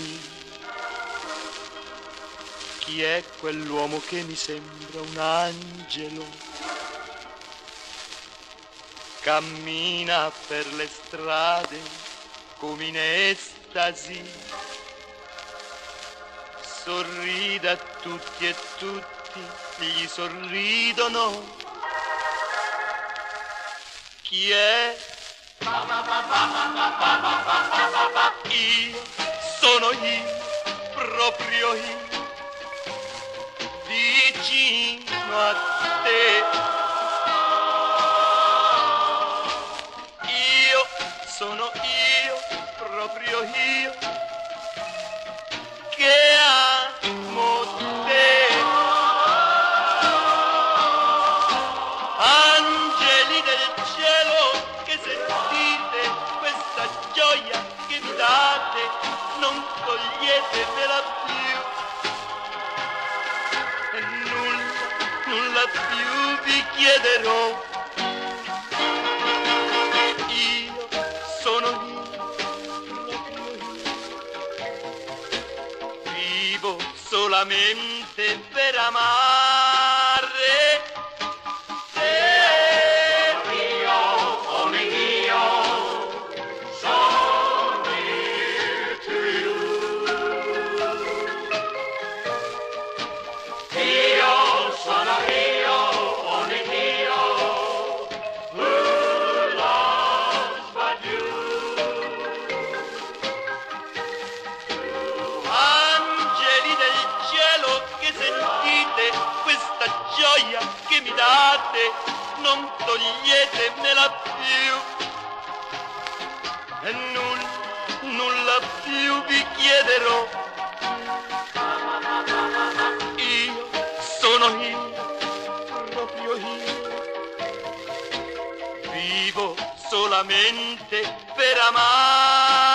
mio. Chi è quell'uomo che mi sembra un angelo? Cammina per le strade come in estasi, sorride a tutti e tutti gli sorridono. Chi è? Io sono io, proprio io, vicino a te. Io sono io, proprio io, che amo te. Angeli del cielo, che sentite questa gioia che mi date, non toglietemela più. E nulla più vi chiederò. Io sono io, proprio io, vivo solamente per amare te. Io, only io, so near to you. Io sono io, only io, who loves but you. Angeli del cielo, che sentite questa gioia che mi date, non toglietemela più. E nulla più vi chiederò. Io sono io, proprio io, vivo solamente per amare